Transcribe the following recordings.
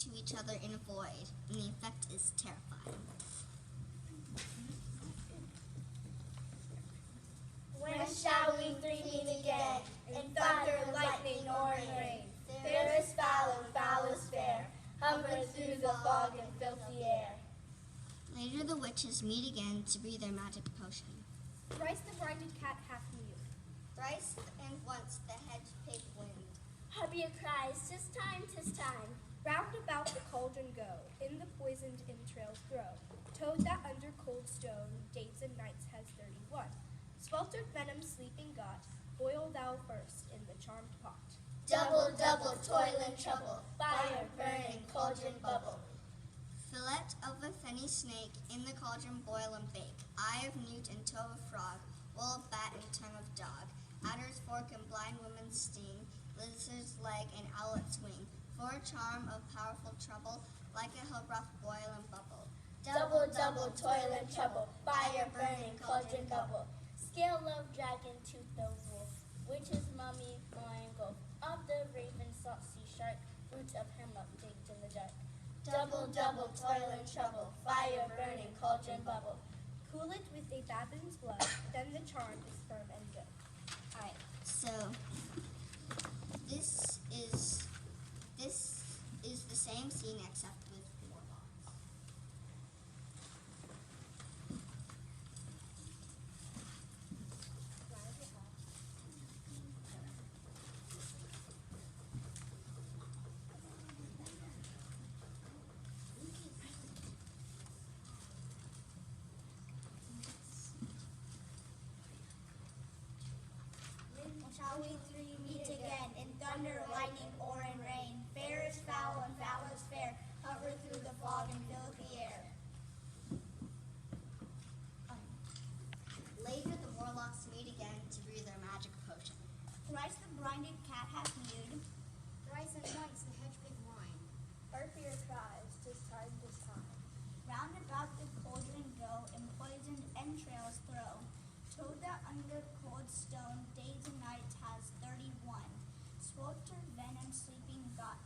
to each other in a void, and the effect is terrifying. When shall we three meet again, in thunder, lightning, or in rain? Fair is foul and foul is fair, hovering through the fog and filthy air. Later the witches meet again to brew their magic potion. Thrice the blinded cat hath mewed. Thrice and once the hedge pig wind. Hubby cries, 'tis time, 'tis time. Round about the cauldron go, in the poisoned entrails grow. Toad that under cold stone, days and nights has 31. Sweltered venom sleeping got, boil thou first in the charmed pot. Double, double, toil and trouble, fire, burning, cauldron, bubble. Fillet of a fenny snake, in the cauldron boil and bake. Eye of newt and toe of frog, wool of bat and tongue of dog. Adder's fork and blind woman's sting, lizard's leg and owlet's wing. For a charm of powerful trouble, like a hill rough boil and bubble. Double, double, toil and trouble, fire, burning, cauldron, bubble. Scale of dragon, tooth of wolf, witch's mummy, lion gulf. Of the raven, salt sea shark, roots of hemlock digged in the dark. Double, double, toil and trouble, fire, burning, cauldron, bubble. Cool it with a baboon's blood, then the charm is firm and good. Alright, so this is the same scene except with warlocks. Shall we three meet again, in thunder, lightning, or in rain? Fair is foul and foul is fair, hover through the fog and fill the air. Later the warlocks meet again to brew their magic potion. Thrice the blinded cat hath mewed. Thrice and once the hedge pig whined. Arthur cries, 'tis time, 'tis time. Round about the cauldron go, and poisoned entrails throw. Toad that under cold stone, days and nights has 31. Sweltered venom sleeping got,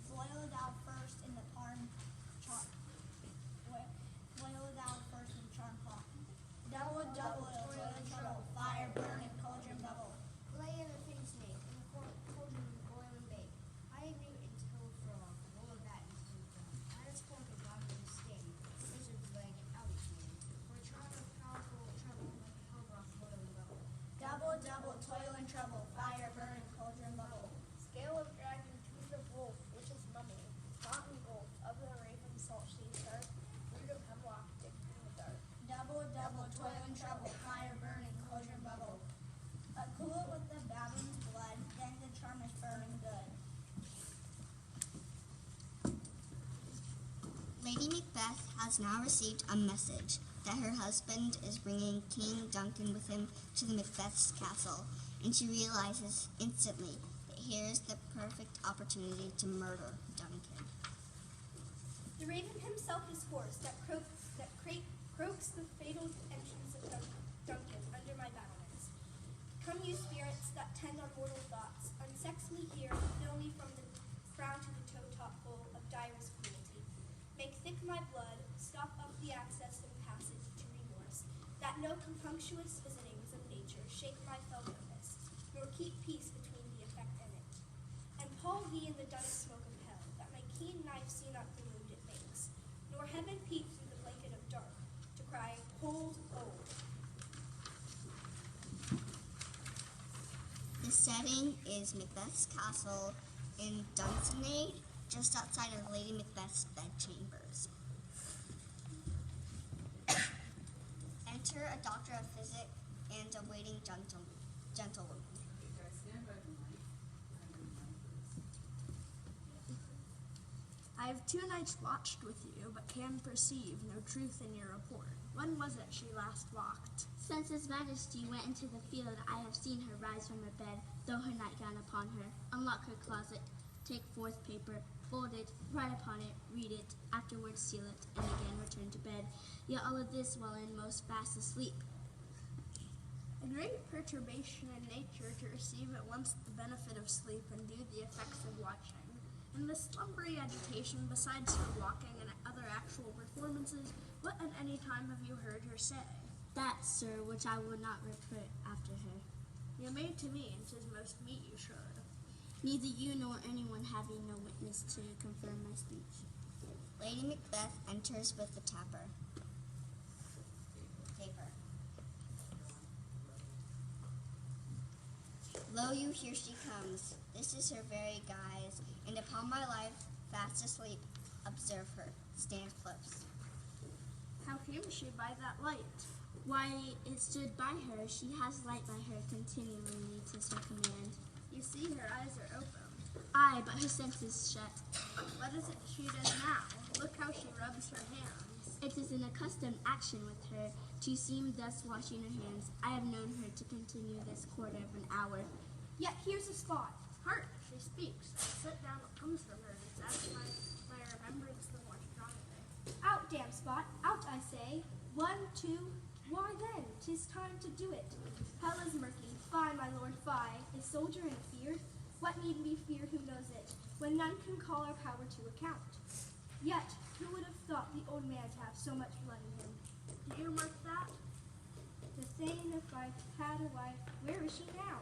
boil thou first in the charm pot. Double, double, toil and trouble, fire, burning, cauldron, bubble. Lay in a fin snake, in the cauldron boil and bake. Eye of newt and toe of frog, wool of bat and tongue of dog. Adder's fork and blind woman's sting, lizard's leg and owlet's wing. For a charm of powerful trouble, like a hell rock boil and bubble. Double, double, toil and trouble, fire, burning, cauldron, bubble. Scale of dragon, tooth of wolf, witch's mummy, mountain gulf, of the raven, salt sea shark, root of hemlock digged in the dark. Double, double, toil and trouble, fire, burning, cauldron, bubble. Cool it with the baboon's blood, then the charm is burning good. Lady Macbeth has now received a message that her husband is bringing King Duncan with him to the Macbeth's castle, and she realizes instantly that here is the perfect opportunity to murder Duncan. The raven himself is hoarse, that croaks the fatal entrance of Duncan under my battlements. Come, you spirits that tend on mortal thoughts, unsex me here, and fill me from the crown to the toe-top full of direst cruelty. Make thick my blood, stop up the access and passage to remorse, that no compunctious visitings of nature shake my fell purpose, nor keep peace between the effect and it. And pall thee in the dunnest smoke of hell, that my keen knife see not the wound it makes, nor heaven peep through the blanket of dark, to cry, hold, old. The setting is Macbeth's castle in Dunsinane, just outside of Lady Macbeth's bedchambers. Enter a doctor of physic and a waiting gentlewoman. I have 2 nights watched with you, but can perceive no truth in your report. When was it she last walked? Since His Majesty went into the field, I have seen her rise from her bed, throw her nightgown upon her, unlock her closet, take forth paper, fold it, write upon it, read it, afterwards seal it, and again return to bed. Yet all of this while in most fast asleep. A great perturbation in nature to receive at once the benefit of sleep and do the effects of watching. In this slumbery agitation, besides her walking and other actual performances, what at any time have you heard her say? That, sir, which I will not repeat after her. You made to me, and 'tis most meet you should. Neither you nor anyone having no witness to confirm my speech. Lady Macbeth enters with the taper. Lo you, here she comes. This is her very guise, and upon my life, fast asleep, observe her. Stand close. How came she by that light? Why, it stood by her. She has light by her continually to her command. You see her eyes are open. Aye, but her senses shut. What is it she does now? Look how she rubs her hands. It is an accustomed action with her to seem thus washing her hands. I have known her to continue this quarter of an hour. Yet here's a spot. Hark, she speaks. Sit down what comes from her, and satisfy my remembrance the more strongly. Out, damn spot, out, I say. 1, 2, why then, 'tis time to do it. Hell is murky, fie, my lord, fie. Is soldier in fear? What need we fear, who knows it, when none can call our power to account? Yet, who would have thought the old man to have so much blood in him? Do you mark that? The same if I had a wife, where is she now?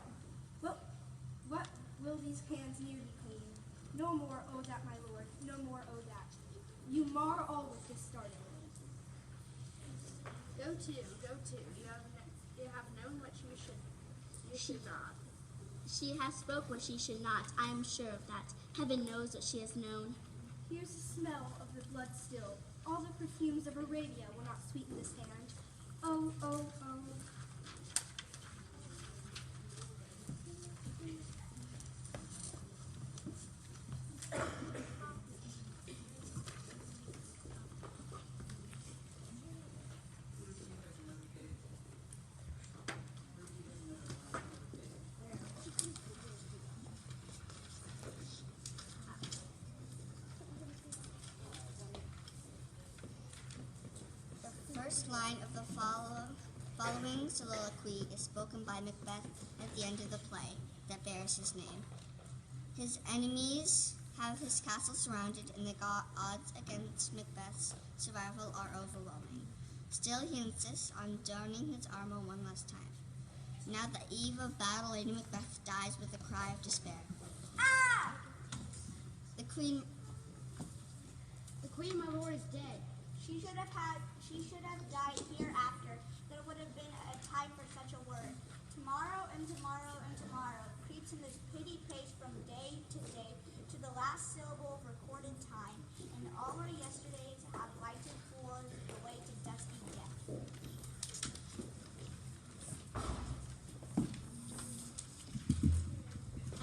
What will these hands near be clean? No more, oh that, my lord, no more, oh that. You mar all with this starting. Go to. You have known what you should not. She has spoke what she should not. I am sure of that. Heaven knows what she has known. Here's the smell of the blood still. All the perfumes of Arabia will not sweeten this hand. Oh, oh, oh. The first line of the following soliloquy is spoken by Macbeth at the end of the play that bears his name. His enemies have his castle surrounded, and the odds against Macbeth's survival are overwhelming. Still, he insists on donning his armor one last time. Now, at the eve of battle, Lady Macbeth dies with a cry of despair. Ah! The Queen, My lord, is dead. She should have died hereafter. There would have been a time for such a word. Tomorrow and tomorrow and tomorrow creeps in this petty pace from day to day to the last syllable of recorded time, and all our yesterdays have lighted for the way to dusty death.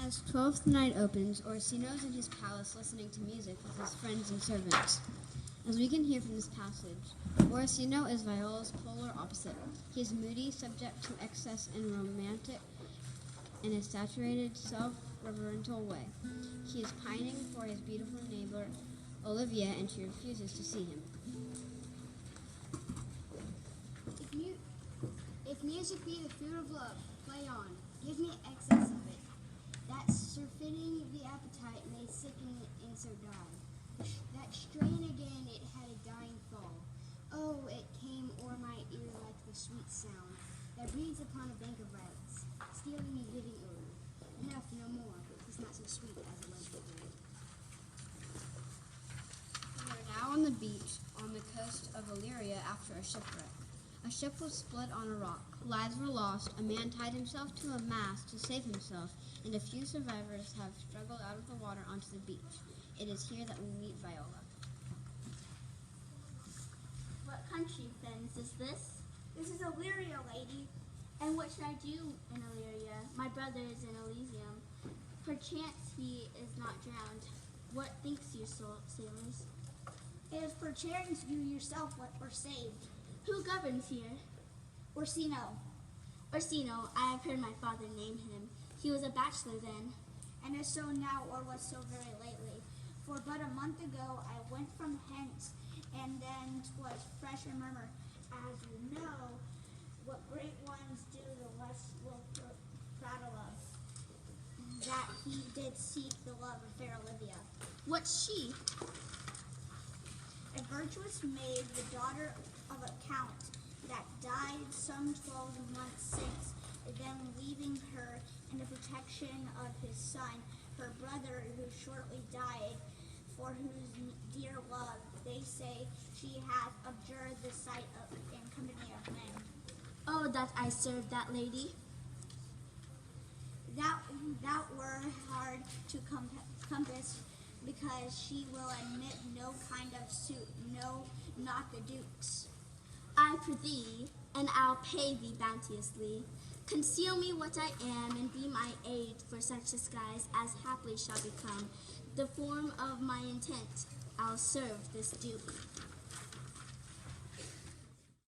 As Twelfth Night opens, Orsino's in his palace listening to music with his friends and servants. As we can hear from this passage, Orsino is Viola's polar opposite. He is moody, subject to excess, and romantic in a saturated, self-reverential way. He is pining for his beautiful neighbor, Olivia, and she refuses to see him. If music be the food of love, play on. Give me excess of it. That surfeiting the appetite may sicken and so die. That strain again, it had a dying fall. Oh, it came o'er my ear like the sweet sound that breathes upon a bank of violets, stealing me living odor. Enough, no more. It's not so sweet as it was before. We are now on the beach on the coast of Illyria after a shipwreck. A ship was split on a rock. Lives were lost. A man tied himself to a mast to save himself, and a few survivors have struggled out of the water onto the beach. It is here that we meet Viola. What country, friends, is this? This is Illyria, lady. And what should I do in Illyria? My brother is in Elysium. Perchance he is not drowned. What thinks you, sailors? It is perchance you yourself were saved. Who governs here? Orsino, Orsino, I have heard my father name him. He was a bachelor then. and is so now or was so very lately. For but a month ago I went from hence, and then 'twas fresh a murmur, as you know, what great ones do the less will prattle of. that he did seek the love of fair Olivia. What's she? A virtuous maid, the daughter of a count, that died some 12 months since, then leaving her in the protection of his son, her brother, who shortly died, for whose dear love, they say, she hath abjured the sight of in company of men. Oh, that I served that lady. That were hard to compass, because she will admit no kind of suit, no, not the duke's. I prithee, and I'll pay thee bounteously. Conceal me what I am, and be my aid for such disguise as haply shall become the form of my intent. I'll serve this duke.